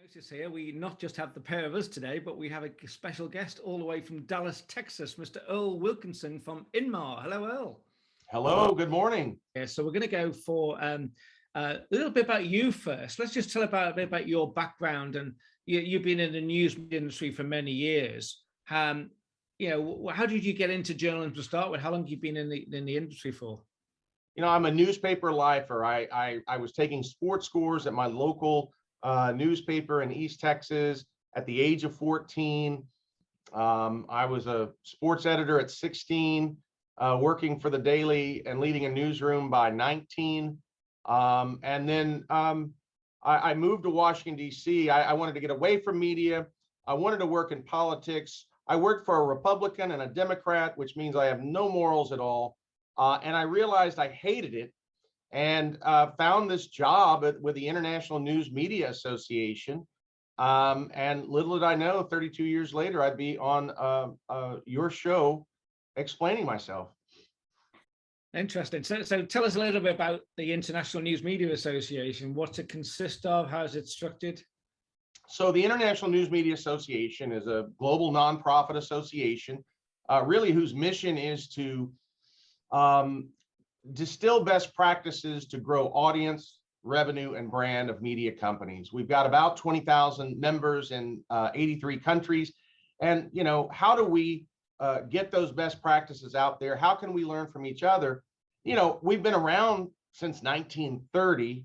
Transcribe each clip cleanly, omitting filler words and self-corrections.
Notice here, we not just have the pair of us today, but we have a special guest all the way from Dallas, Texas, Mr. Earl Wilkinson from INMA. Hello, Earl. Hello, good morning. Yeah, so we're going to go for a little bit about you first. Let's just tell a bit about your background. And you've been in the news industry for many years. How did you get into journalism to start with? How long have you been in the industry for? I'm a newspaper lifer. I was taking sports scores at my local newspaper in East Texas at the age of 14. I was a sports editor at 16, working for the Daily and leading a newsroom by 19. And then I moved to Washington, D.C. I wanted to get away from media. I wanted to work in politics. I worked for a Republican and a Democrat, which means I have no morals at all. And I realized I hated it, and found this job with the International News Media Association. And little did I know, 32 years later, I'd be on your show explaining myself. Interesting. So tell us a little bit about the International News Media Association. What's it consist of? How is it structured? So the International News Media Association is a global nonprofit association, really whose mission is to distill best practices to grow audience, revenue, and brand of media companies. We've got about 20,000 members in 83 countries. And, how do we get those best practices out there? How can we learn from each other? We've been around since 1930.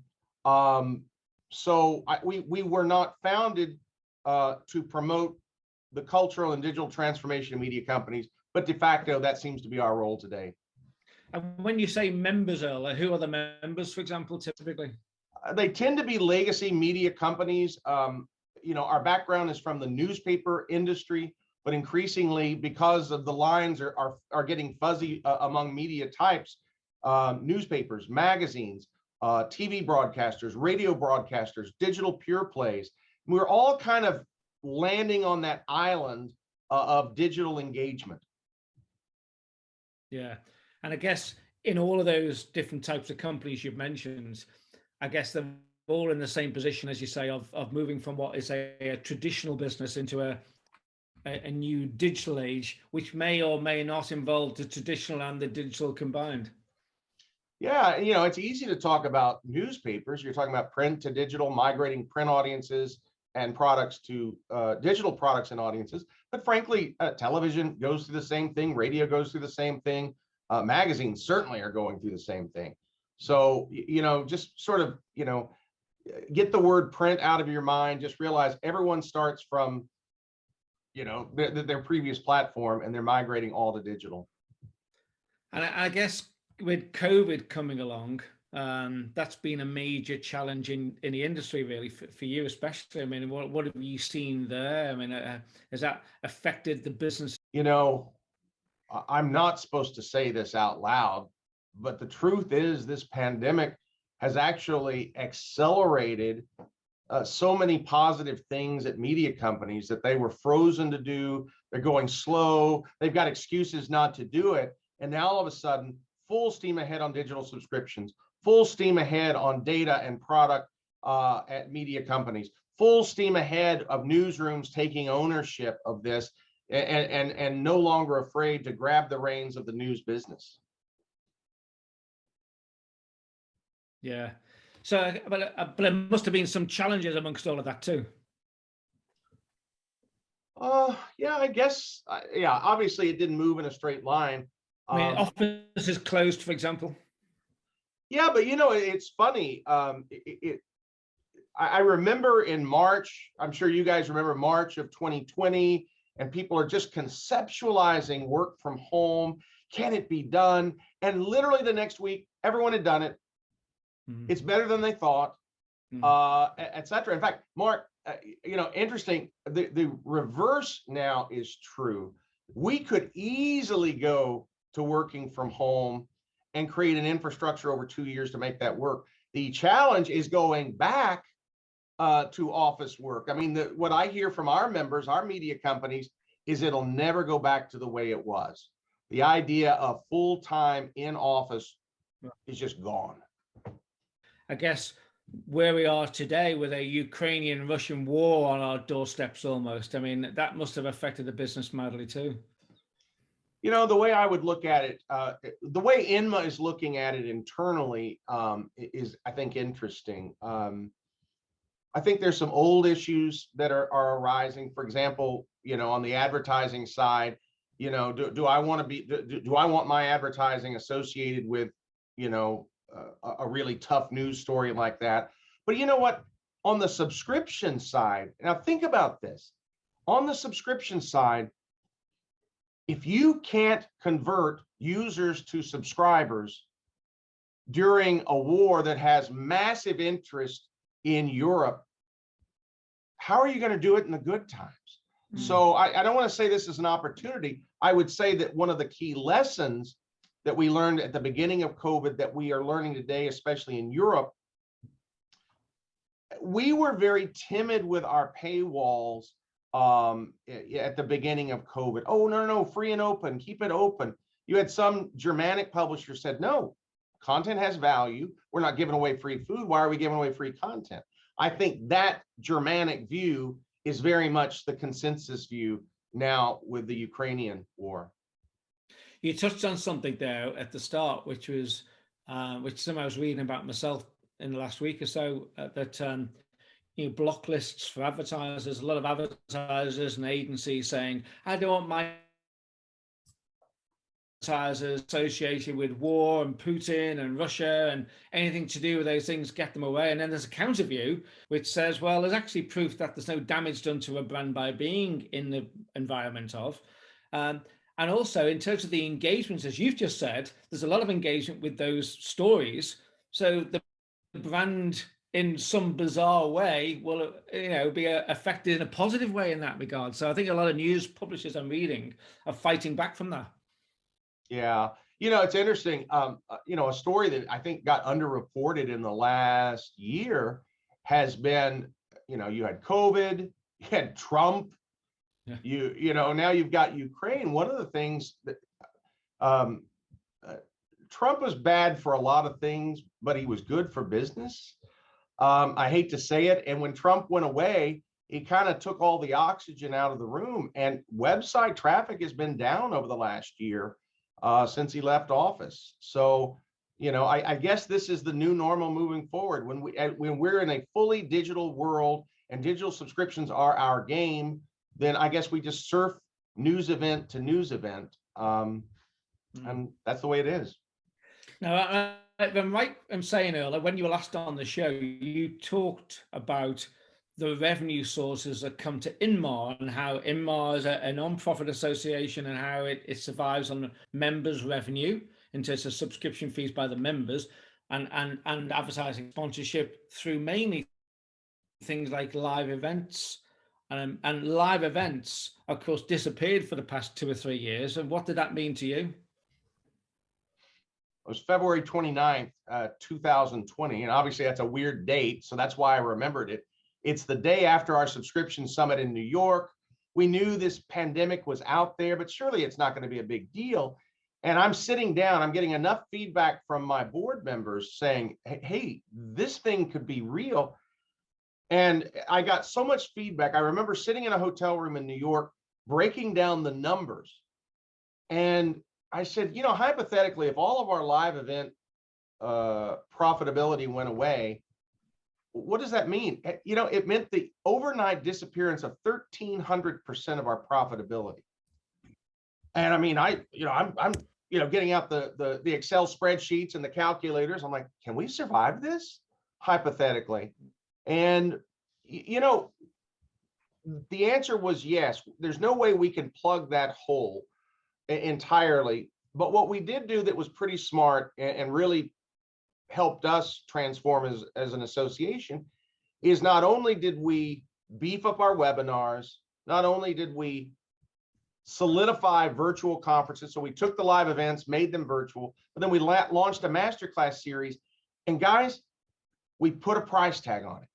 We were not founded to promote the cultural and digital transformation of media companies, but de facto, that seems to be our role today. And when you say members, Earl, who are the members, for example, typically? They tend to be legacy media companies. Our background is from the newspaper industry, but increasingly, because of the lines are getting fuzzy among media types, newspapers, magazines, TV broadcasters, radio broadcasters, digital pure plays. We're all kind of landing on that island of digital engagement. Yeah. And I guess in all of those different types of companies you've mentioned, I guess they're all in the same position, as you say, of moving from what is a traditional business into a new digital age, which may or may not involve the traditional and the digital combined. Yeah, it's easy to talk about newspapers. You're talking about print to digital, migrating print audiences and products to digital products and audiences. But frankly, television goes through the same thing. Radio goes through the same thing. Magazines certainly are going through the same thing. So, just sort of, get the word print out of your mind. Just realize everyone starts from, their previous platform, and they're migrating all to digital. And I guess with COVID coming along, that's been a major challenge in the industry, really, for you especially. I mean, what have you seen there? I mean, has that affected the business? I'm not supposed to say this out loud, but the truth is this pandemic has actually accelerated so many positive things at media companies that they were frozen to do. They're going slow. They've got excuses not to do it. And now all of a sudden, full steam ahead on digital subscriptions, full steam ahead on data and product at media companies, full steam ahead of newsrooms taking ownership of this. And no longer afraid to grab the reins of the news business. Yeah. So, but there must have been some challenges amongst all of that too. Yeah, I guess. Yeah, obviously it didn't move in a straight line. I mean, offices closed, for example. Yeah, but it's funny. I remember in March. I'm sure you guys remember March of 2020. And people are just conceptualizing work from home. Can it be done? And literally the next week, everyone had done it. Mm-hmm. It's better than they thought, et cetera. In fact, Mark, interesting, the reverse now is true. We could easily go to working from home and create an infrastructure over 2 years to make that work. The challenge is going back to office work. I mean, what I hear from our members, our media companies, is it'll never go back to the way it was. The idea of full-time in office is just gone. I guess where we are today with a Ukrainian-Russian war on our doorsteps almost. I mean, that must have affected the business madly too. You know, the way I would look at it, the way INMA is looking at it internally is, I think, interesting. I think there's some old issues that are arising. For example, you know, on the advertising side, you know, do I want to be, do I want my advertising associated with, you know, a really tough news story like that? But you know what? On the subscription side, now think about this. On the subscription side, if you can't convert users to subscribers during a war that has massive interest in Europe, how are you going to do it in the good times? So I don't want to say this is an opportunity. I would say that one of the key lessons that we learned at the beginning of COVID that we are learning today, especially in Europe, we were very timid with our paywalls at the beginning of COVID. Oh, no, free and open, keep it open. You had some Germanic publishers said, no, content has value. We're not giving away free food. Why are we giving away free content? I think that Germanic view is very much the consensus view now with the Ukrainian war. You touched on something there at the start, which was, which something I was reading about myself in the last week or so, that you know, block lists for advertisers, a lot of advertisers and agencies saying, I don't want my advertisers associated with war and Putin and Russia and anything to do with those things, get them away. And then there's a counter view which says, well, there's actually proof that there's no damage done to a brand by being in the environment of. And also in terms of the engagements, as you've just said, there's a lot of engagement with those stories. So the brand in some bizarre way will, you know, be affected in a positive way in that regard. So I think a lot of news publishers I'm reading are fighting back from that. Yeah, you know, it's interesting. You know, a story that I think got underreported in the last year has been, you know, you had COVID, you had Trump, yeah. You know, now you've got Ukraine. One of the things that Trump was bad for a lot of things, but he was good for business. I hate to say it. And when Trump went away, he kind of took all the oxygen out of the room, and website traffic has been down over the last year since he left office. So, you know, I guess this is the new normal moving forward. When we're in a fully digital world and digital subscriptions are our game, then I guess we just surf news event to news event. And that's the way it is. Now, I'm right in saying, Earl, when you were last on the show, you talked about the revenue sources that come to INMA and how INMA is a non-profit association and how it survives on members' revenue in terms of subscription fees by the members and advertising sponsorship through mainly things like live events. And live events, of course, disappeared for the past 2 or 3 years. And what did that mean to you? It was February 29th, 2020. And obviously that's a weird date. So that's why I remembered it. It's the day after our subscription summit in New York. We knew this pandemic was out there, but surely it's not going to be a big deal. And I'm sitting down, I'm getting enough feedback from my board members saying, hey, this thing could be real. And I got so much feedback. I remember sitting in a hotel room in New York, breaking down the numbers. And I said, you know, hypothetically, if all of our live event profitability went away, what does that mean? You know, it meant the overnight disappearance of 1,300% of our profitability. And I mean, I'm getting out the Excel spreadsheets and the calculators. I'm like, can we survive this? Hypothetically. And, you know, the answer was yes. There's no way we can plug that hole entirely. But what we did do that was pretty smart and really helped us transform as an association is not only did we beef up our webinars, not only did we solidify virtual conferences, so we took the live events, made them virtual, but then we launched a masterclass series. And guys, we put a price tag on it.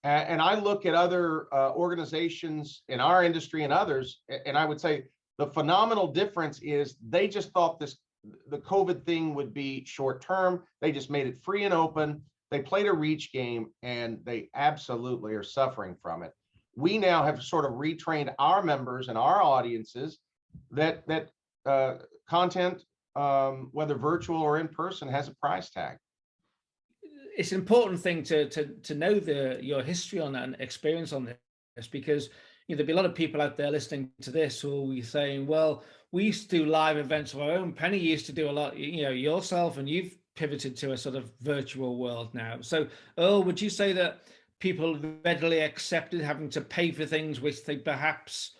And I look at other organizations in our industry and others, and I would say the phenomenal difference is they just thought the COVID thing would be short term. They just made it free and open. they played a reach game and they absolutely are suffering from it. We now have sort of retrained our members and our audiences that content, whether virtual or in person, has a price tag. It's an important thing to know your history on that and experience on this, because there'll be a lot of people out there listening to this who will be saying, well, we used to do live events of our own. Penny used to do a lot, yourself, and you've pivoted to a sort of virtual world now. So Earl, would you say that people readily accepted having to pay for things which they perhaps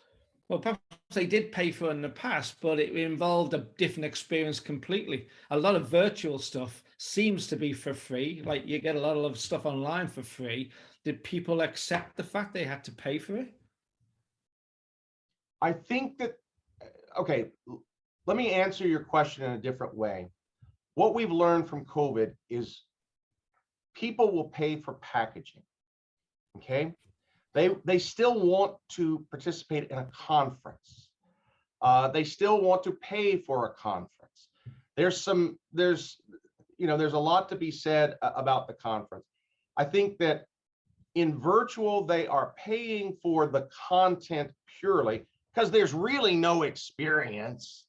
they did pay for in the past, but it involved a different experience completely? A lot of virtual stuff seems to be for free. Like, you get a lot of stuff online for free. Did people accept the fact they had to pay for it? I think that, okay, let me answer your question in a different way. What we've learned from COVID is people will pay for packaging, okay? They still want to participate in a conference. They still want to pay for a conference. There's a lot to be said about the conference. I think that in virtual, they are paying for the content purely because there's really no experience.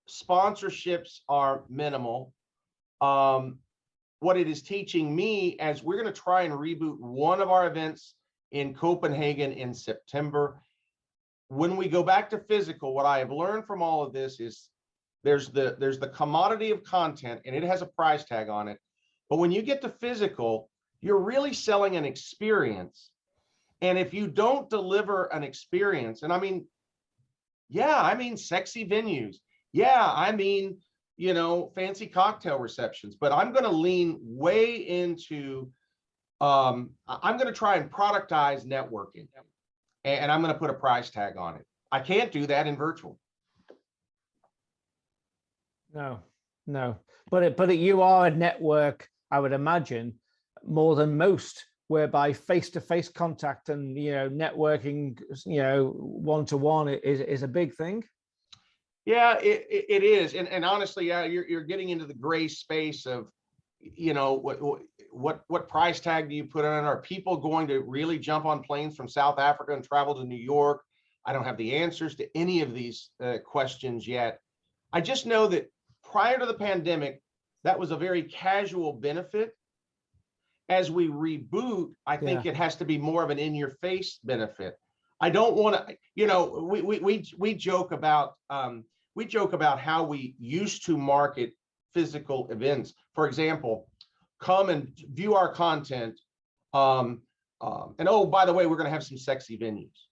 Sponsorships are minimal. What it is teaching me, as we're going to try and reboot one of our events in Copenhagen in September, when we go back to physical, what I have learned from all of this is there's the commodity of content, and it has a price tag on it. But when you get to physical, you're really selling an experience. And if you don't deliver an experience, and I mean sexy venues. Yeah, I mean, fancy cocktail receptions, but I'm going to lean way into, I'm going to try and productize networking, and I'm going to put a price tag on it. I can't do that in virtual. No, but you are a network, I would imagine, more than most, whereby face-to-face contact and networking, one-to-one is a big thing. Yeah, it is, and honestly, yeah, you're getting into the gray space of, what price tag do you put on? Are people going to really jump on planes from South Africa and travel to New York? I don't have the answers to any of these questions yet. I just know that prior to the pandemic, that was a very casual benefit. As we reboot, I think it has to be more of an in-your-face benefit. I don't want to, we joke about how we used to market physical events. For example, come and view our content, and oh, by the way, we're going to have some sexy venues.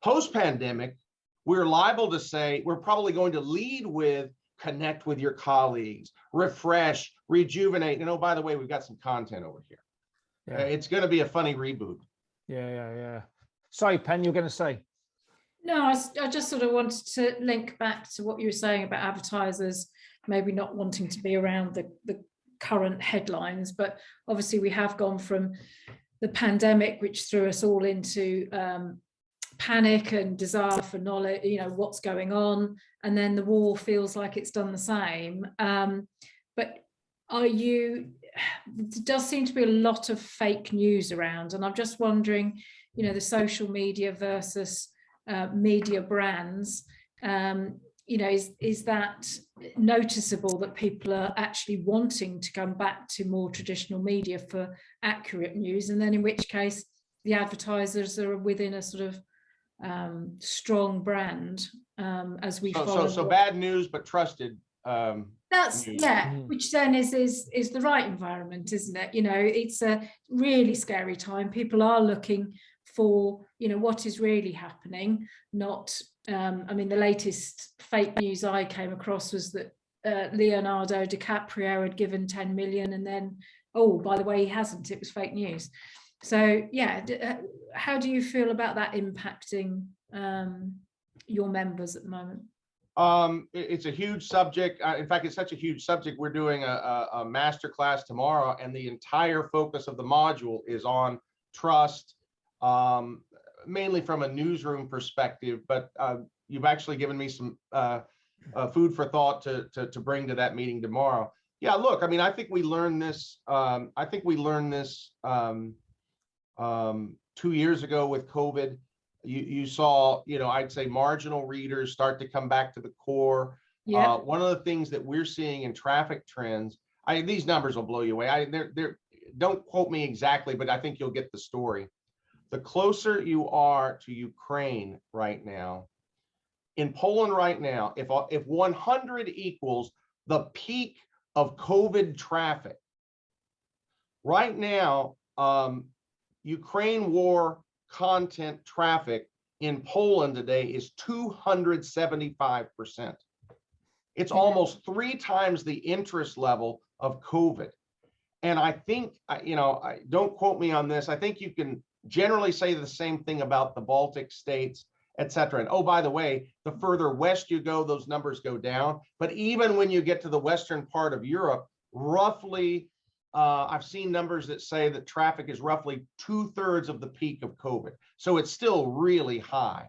Post-pandemic, we're liable to say we're probably going to lead with connect with your colleagues, refresh, rejuvenate, and oh, by the way, we've got some content over here. Yeah. It's going to be a funny reboot. Yeah. Sorry, Pen, you're going to say? No, I just sort of wanted to link back to what you were saying about advertisers maybe not wanting to be around the current headlines, but obviously we have gone from the pandemic, which threw us all into panic and desire for knowledge, what's going on, and then the war feels like it's done the same. But there does seem to be a lot of fake news around, and I'm just wondering, the social media versus media brands, is that noticeable that people are actually wanting to come back to more traditional media for accurate news, and then in which case the advertisers are within a sort of strong brand as we follow. So bad news but trusted. That's news. Which then is the right environment, isn't it? It's a really scary time. People are looking for what is really happening, not the latest fake news I came across was that Leonardo DiCaprio had given 10 million and then, oh, by the way, he hasn't. It was fake news. So yeah, how do you feel about that impacting your members at the moment? It's a huge subject. In fact, it's such a huge subject. We're doing a master class tomorrow, and the entire focus of the module is on trust, mainly from a newsroom perspective. But you've actually given me some food for thought to bring to that meeting tomorrow. Yeah, look, I mean, I think we learned this. 2 years ago with COVID. You saw, I'd say marginal readers start to come back to the core. Yeah. One of the things that we're seeing in traffic trends, these numbers will blow you away. Don't quote me exactly, but I think you'll get the story. The closer you are to Ukraine right now, in Poland right now, if 100 equals the peak of COVID traffic, right now, Ukraine war content traffic in Poland today is 275%. It's almost 3 times the interest level of COVID. And I think, don't quote me on this, I think you can generally say the same thing about the Baltic states, et cetera. And oh, by the way, the further west you go, those numbers go down. But even when you get to the western part of Europe, roughly, I've seen numbers that say that traffic is roughly 2/3 of the peak of COVID. So it's still really high.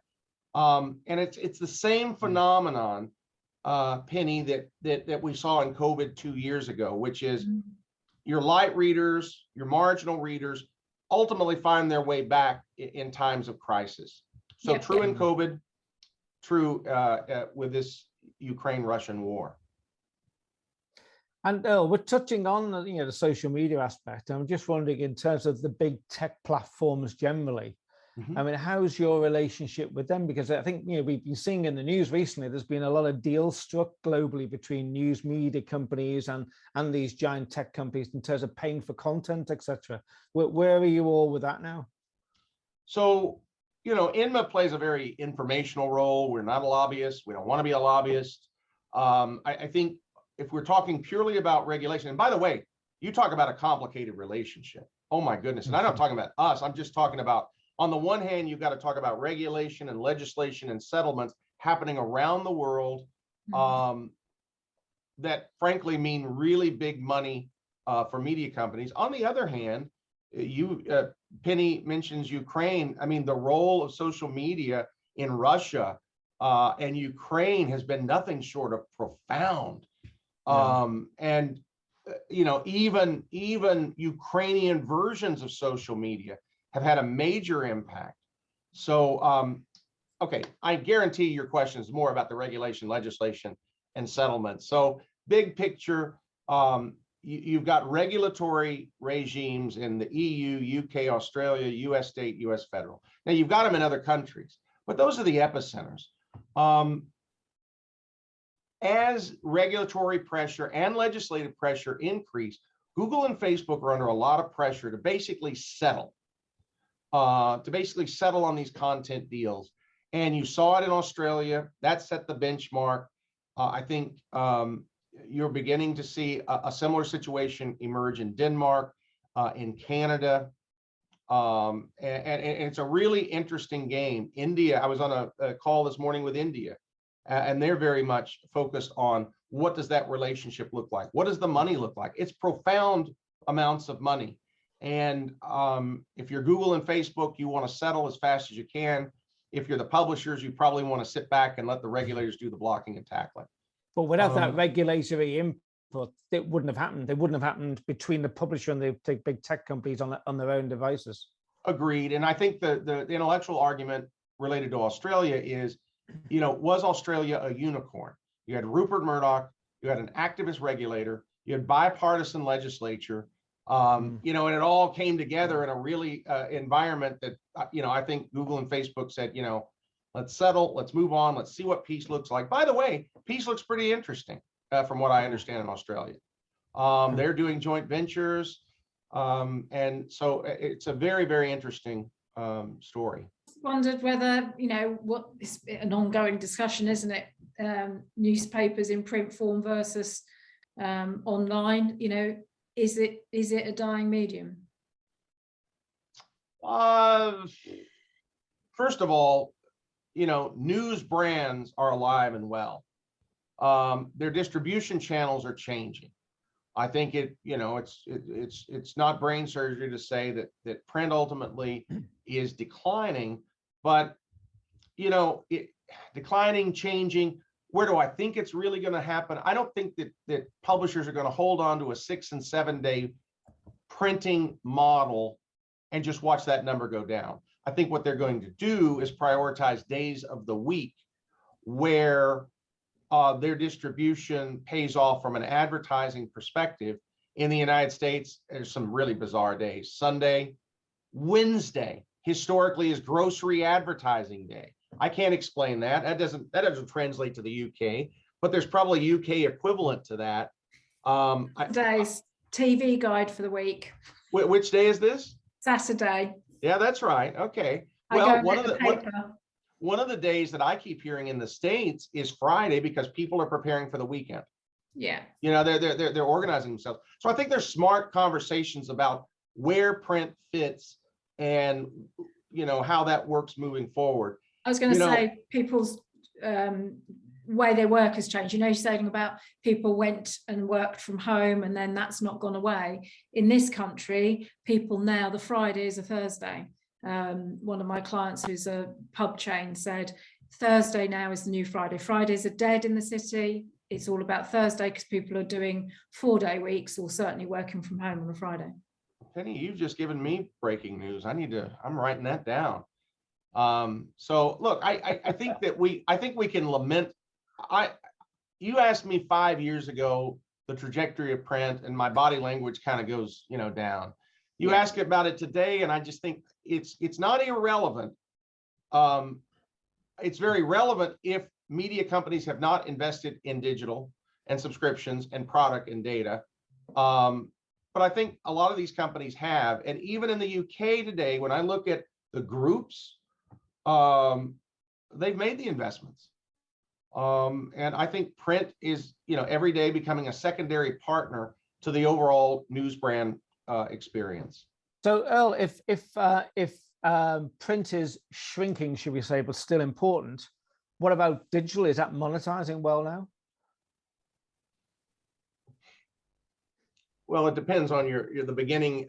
And it's the same phenomenon, Penny, that we saw in COVID 2 years ago, which is your light readers, your marginal readers ultimately find their way back in times of crisis. So true in COVID, true with this Ukraine-Russian war. And Earl, we're touching on the social media aspect. I'm just wondering, in terms of the big tech platforms generally, I mean, how's your relationship with them? Because I think we've been seeing in the news recently, there's been a lot of deals struck globally between news media companies and these giant tech companies in terms of paying for content, etc. Where are you all with that now? So, INMA plays a very informational role. We're not a lobbyist. We don't want to be a lobbyist. I think if we're talking purely about regulation, and by the way, you talk about a complicated relationship. Oh my goodness. And I'm not talking about us. I'm just talking about, on the one hand, you've got to talk about regulation and legislation and settlements happening around the world that frankly mean really big money for media companies. On the other hand, Penny mentions Ukraine. I mean, the role of social media in Russia and Ukraine has been nothing short of profound. And even Ukrainian versions of social media have had a major impact. So, okay, I guarantee your question is more about the regulation, legislation, and settlement. So, big picture, you've got regulatory regimes in the EU, UK, Australia, US state, US federal. Now, you've got them in other countries, but those are the epicenters. As regulatory pressure and legislative pressure increase, Google and Facebook are under a lot of pressure to basically settle on these content deals. And you saw it in Australia. That set the benchmark. I think you're beginning to see a similar situation emerge in Denmark, in Canada. And it's a really interesting game. India, I was on a call this morning with India, and they're very much focused on what does that relationship look like? What does the money look like? It's profound amounts of money. And if you're Google and Facebook, you want to settle as fast as you can. If you're the publishers, you probably want to sit back and let the regulators do the blocking and tackling. But without that regulatory input, it wouldn't have happened. They wouldn't have happened between the publisher and the big tech companies on their own devices. Agreed. And I think the intellectual argument related to Australia is, was Australia a unicorn? You had Rupert Murdoch, you had an activist regulator, you had bipartisan legislature, and it all came together in a really environment that, I think Google and Facebook said, let's settle, let's move on, let's see what peace looks like. By the way, peace looks pretty interesting from what I understand in Australia. They're doing joint ventures. And so it's a very, very interesting story. Wondered whether, what is an ongoing discussion, isn't it? Newspapers in print form versus online, is it a dying medium? First of all, news brands are alive and well. Their distribution channels are changing. I think it's not brain surgery to say that print ultimately is declining, but declining, changing. Where do I think it's really going to happen? I don't think that publishers are going to hold on to a 6 and 7 day printing model and just watch that number go down. I think what they're going to do is prioritize days of the week where their distribution pays off from an advertising perspective. In the United States, there's some really bizarre days. Sunday, Wednesday, historically is grocery advertising day. I can't explain that. That doesn't translate to the UK, but there's probably UK equivalent to that. Days, TV guide for the week. Which day is this? Saturday. Yeah, that's right. Okay. Well, one of the days that I keep hearing in the States is Friday because people are preparing for the weekend. Yeah. You know, they're organizing themselves. So I think there's smart conversations about where print fits and, you know, how that works moving forward. I was going to say people's way they work has changed. You know, you're saying about people went and worked from home and then that's not gone away. In this country, people now, the Friday is a Thursday. One of my clients who's a pub chain said, Thursday now is the new Friday. Fridays are dead in the city. It's all about Thursday because people are doing 4-day weeks or certainly working from home on a Friday. Penny, you've just given me breaking news. I'm writing that down. So look, I think we can lament. You asked me 5 years ago the trajectory of print, and my body language kind of goes, you know, down. You ask about it today, and I just think it's not irrelevant. It's very relevant if media companies have not invested in digital and subscriptions and product and data. But I think a lot of these companies have, and even in the UK today, when I look at the groups, they've made the investments. And I think print is, you know, every day becoming a secondary partner to the overall news brand experience. So Earl, if print is shrinking, should we say, but still important, what about digital? Is that monetizing well now? Well, it depends on the beginning.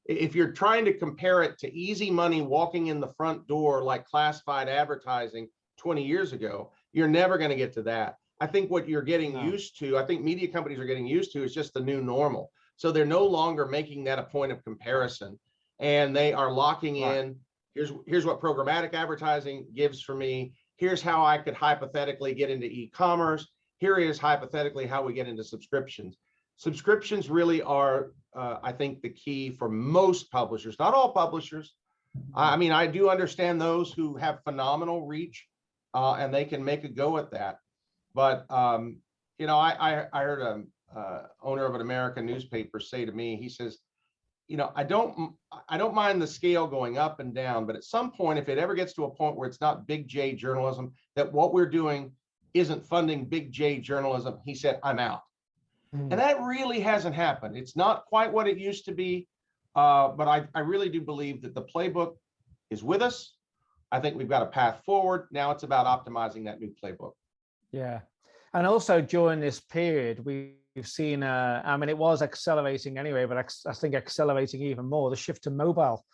If you're trying to compare it to easy money walking in the front door like classified advertising 20 years ago, you're never going to get to that. I think what you're getting used to, I think media companies are getting used to, is just the new normal. So they're no longer making that a point of comparison, and they are locking in. Here's what programmatic advertising gives for me. Here's how I could hypothetically get into e-commerce. Here is hypothetically how we get into subscriptions. Subscriptions really are, I think, the key for most publishers, not all publishers. I mean, I do understand those who have phenomenal reach and they can make a go at that. But, you know, I heard an owner of an American newspaper say to me, he says, you know, I don't mind the scale going up and down, but at some point, if it ever gets to a point where it's not big J journalism, that what we're doing isn't funding big J journalism, he said, I'm out. And that really hasn't happened. It's not quite what it used to be, but I really do believe that the playbook is with us. I think we've got a path forward. Now it's about optimizing that new playbook. Yeah. And also during this period, we've seen, I mean, it was accelerating anyway, but I think accelerating even more, the shift to mobile.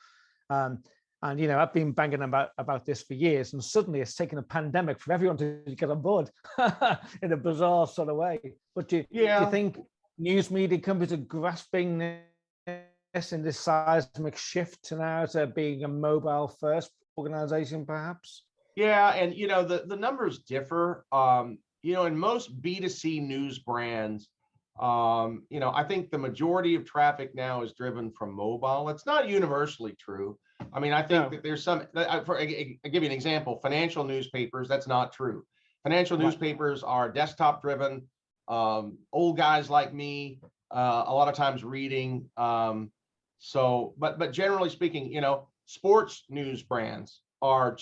And, you know, I've been banging about this for years, and suddenly it's taken a pandemic for everyone to get on board in a bizarre sort of way. But do you think news media companies are grasping this in this seismic shift to now to being a mobile first organization, perhaps? Yeah, and, you know, the numbers differ. You know, in most B2C news brands, you know, I think the majority of traffic now is driven from mobile. It's not universally true. I mean, I think that there's some, I'll give you an example, financial newspapers, that's not true. Financial newspapers are desktop driven, old guys like me, a lot of times reading. So, but generally speaking, you know, sports news brands are,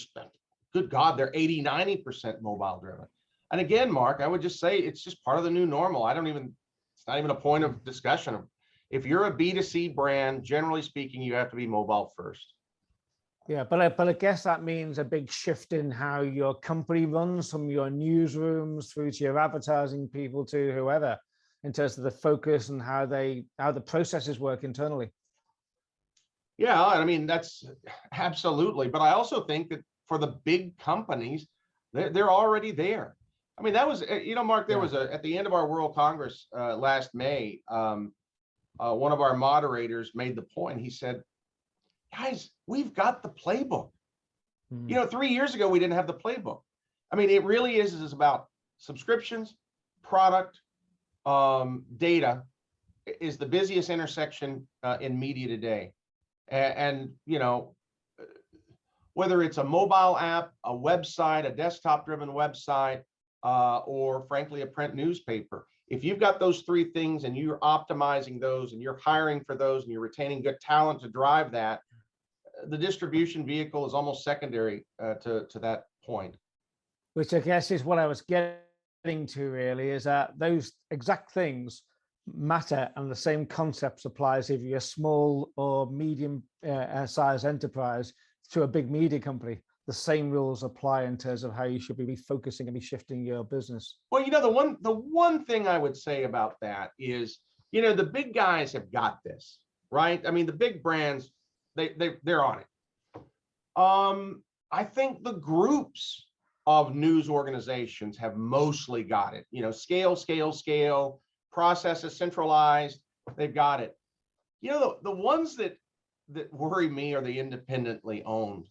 good God, they're 80-90% mobile driven. And again, Mark, I would just say it's just part of the new normal. It's not even a point of discussion. If you're a B2C brand, generally speaking, you have to be mobile first. Yeah, but I guess that means a big shift in how your company runs, from your newsrooms through to your advertising people to whoever, in terms of the focus and how the processes work internally. Yeah, I mean, that's absolutely. But I also think that for the big companies, they're already there. I mean, that was, Mark, there Yeah. was at the end of our World Congress last May, one of our moderators made the point. He said, guys, we've got the playbook. 3 years ago, we didn't have the playbook. I mean, it really is about subscriptions, product, data is the busiest intersection in media today. And whether it's a mobile app, a website, a desktop driven website, or frankly, a print newspaper, if you've got those three things and you're optimizing those and you're hiring for those and you're retaining good talent to drive that, the distribution vehicle is almost secondary to that point. Which I guess is what I was getting to really, is that those exact things matter, and the same concepts applies if you're a small or medium size enterprise to a big media company. The same rules apply in terms of how you should be focusing and be shifting your business. Well, the one thing I would say about that is, the big guys have got this, right? I mean, the big brands, they're on it. I think the groups of news organizations have mostly got it. Scale, processes centralized, they've got it. The ones that worry me are the independently owned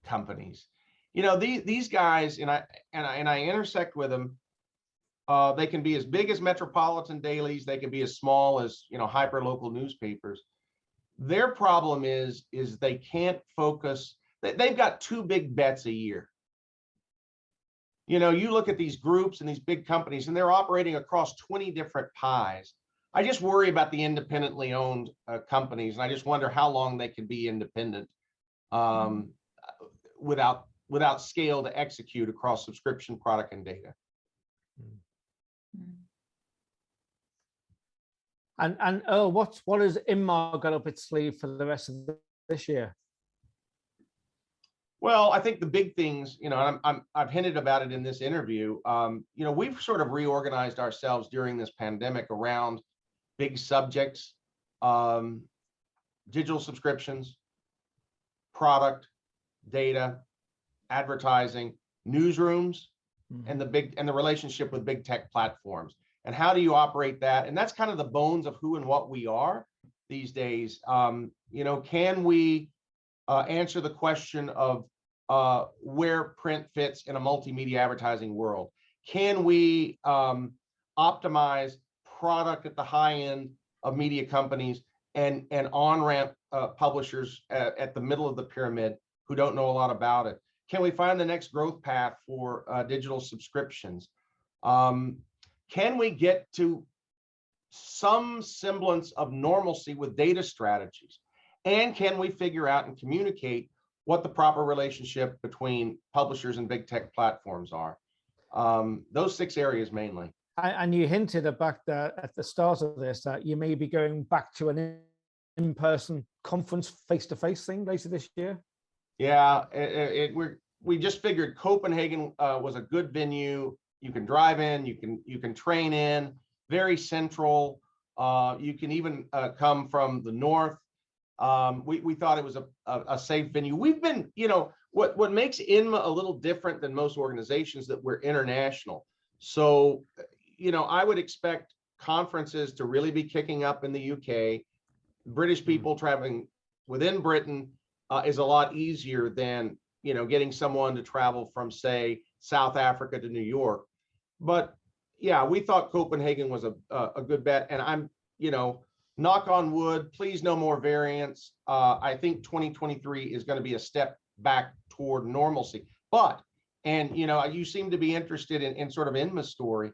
companies. These guys, and I intersect with them. They can be as big as metropolitan dailies. They can be as small as hyper local newspapers. Their problem is they can't focus. They've got two big bets a year. You look at these groups and these big companies, and they're operating across 20 different pies. I just worry about the independently owned companies, and I just wonder how long they can be independent without scale to execute across subscription, product, and data. And Earl, what has INMA got up its sleeve for the rest of this year? Well, I think the big things, I've hinted about it in this interview. We've sort of reorganized ourselves during this pandemic around big subjects, digital subscriptions, product, data, advertising, newsrooms, and the relationship with big tech platforms. And how do you operate that? And that's kind of the bones of who and what we are these days. Can we answer the question of where print fits in a multimedia advertising world? Can we optimize product at the high end of media companies and on-ramp publishers at the middle of the pyramid who don't know a lot about it? Can we find the next growth path for digital subscriptions? Can we get to some semblance of normalcy with data strategies? And can we figure out and communicate what the proper relationship between publishers and big tech platforms are? Those 6 areas mainly. And you hinted at the start of this that you may be going back to an in-person conference, face-to-face thing later this year. Yeah, we just figured Copenhagen was a good venue. You can drive in, you can train in, very central. You can even come from the north. We thought it was a safe venue. We've been, what makes INMA a little different than most organizations that we're international. So, I would expect conferences to really be kicking up in the UK. British people traveling within Britain is a lot easier than, getting someone to travel from, say, South Africa to New York. But yeah, we thought Copenhagen was a good bet. And I'm, knock on wood, please no more variants. I think 2023 is going to be a step back toward normalcy. But, and you seem to be interested in sort of INMA's story.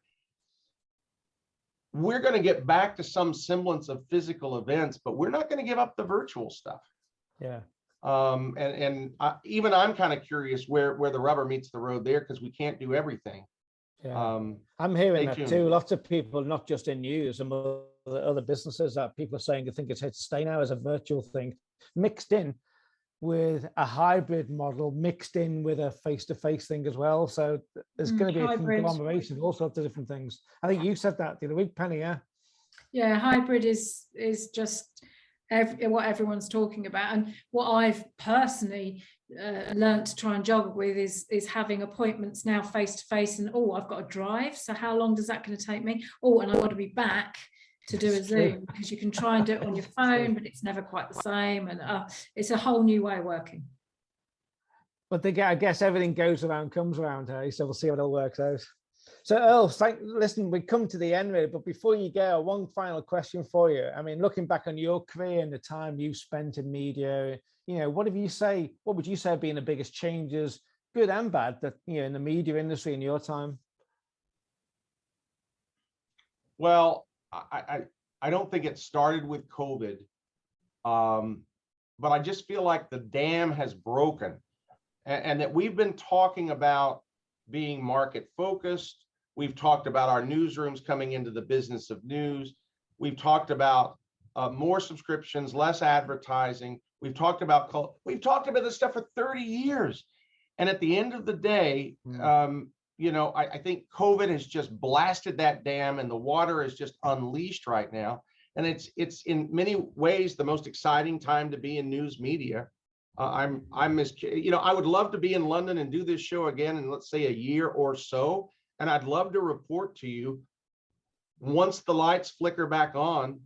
We're going to get back to some semblance of physical events, but we're not going to give up the virtual stuff. Yeah. Even I'm kind of curious where the rubber meets the road there, because we can't do everything. Yeah. I'm hearing that too. Lots of people, not just in news and other businesses, that people are saying, I think it's here to stay now as a virtual thing, mixed in with a hybrid model, mixed in with a face-to-face thing as well. So there's going to be a conglomeration of all sorts of different things. I think you said that the other week, Penny. Yeah, hybrid is just what everyone's talking about, and what I've personally learned to try and juggle with is having appointments now face to face, and I've got to drive, so how long does that going to take me? And I've got to be back to do a Zoom, because you can try and do it on your phone, but it's never quite the same, and it's a whole new way of working. But I guess everything goes around, comes around, hey? So we'll see how it all works out. So Earl, listen, we come to the end really, but before you go, one final question for you. I mean, looking back on your career and the time you've spent in media, what would you say have been the biggest changes, good and bad, that in the media industry in your time? Well, I don't think it started with COVID, but I just feel like the dam has broken, and that we've been talking about being market focused. We've talked about our newsrooms coming into the business of news. We've talked about more subscriptions, less advertising. We've talked about this stuff for 30 years. And at the end of the day, I think COVID has just blasted that dam, and the water is just unleashed right now. And it's in many ways the most exciting time to be in news media. I would love to be in London and do this show again in, let's say, a year or so. And I'd love to report to you once the lights flicker back on,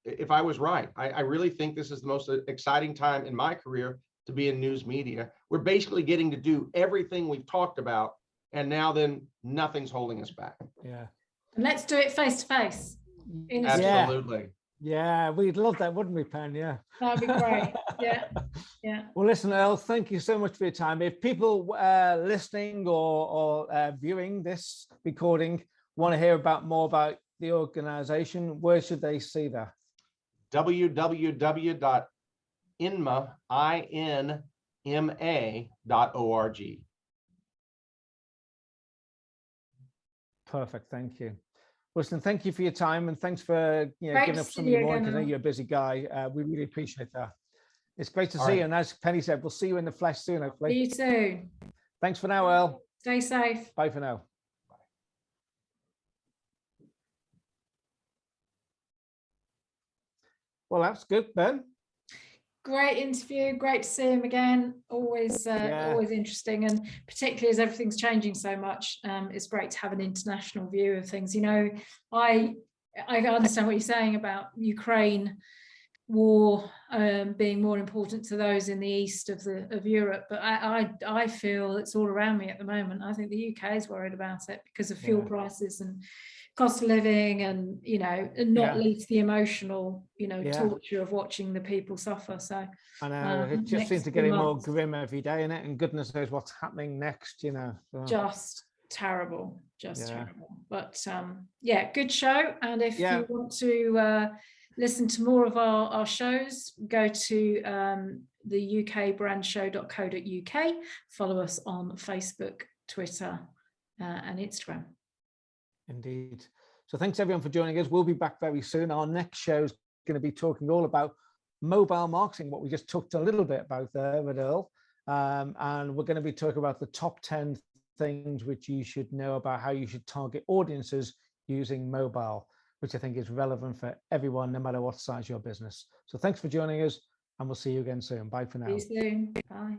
if I was right. I really think this is the most exciting time in my career to be in news media. We're basically getting to do everything we've talked about, and now then nothing's holding us back. Yeah. And let's do it face to face. Absolutely. Yeah, we'd love that, wouldn't we, Pen? Yeah. That'd be great. Yeah. Well, listen, Earl, thank you so much for your time. If people listening or viewing this recording want to hear more about the organization, where should they see that? www.inma.org. Perfect. Thank you. Listen, thank you for your time, and thanks for giving up some of your morning, because I know you're a busy guy. We really appreciate that. It's great to see you. And as Penny said, we'll see you in the flesh soon, hopefully. See you soon. Thanks for now, Earl. Stay safe. Bye for now. Well, that's good, Ben. Great interview. Great to see him again. Always interesting, and particularly as everything's changing so much, it's great to have an international view of things. I understand what you're saying about Ukraine war being more important to those in the east of Europe, but I feel it's all around me at the moment. I think the UK is worried about it because of fuel prices and cost of living, and and not least the emotional torture of watching the people suffer. So I know it just seems to get more grim every day, innit? And goodness knows what's happening next, so. Just terrible. But good show. And if you want to listen to more of our shows, go to the ukbrandshow.co.uk. Follow us on Facebook, Twitter, and Instagram. Indeed. So thanks everyone for joining us. We'll be back very soon. Our next show is going to be talking all about mobile marketing, what we just talked a little bit about there with Earl. And we're going to be talking about the top 10 things which you should know about how you should target audiences using mobile, which I think is relevant for everyone, no matter what size your business. So thanks for joining us, and we'll see you again soon. Bye for now. See you soon. Bye.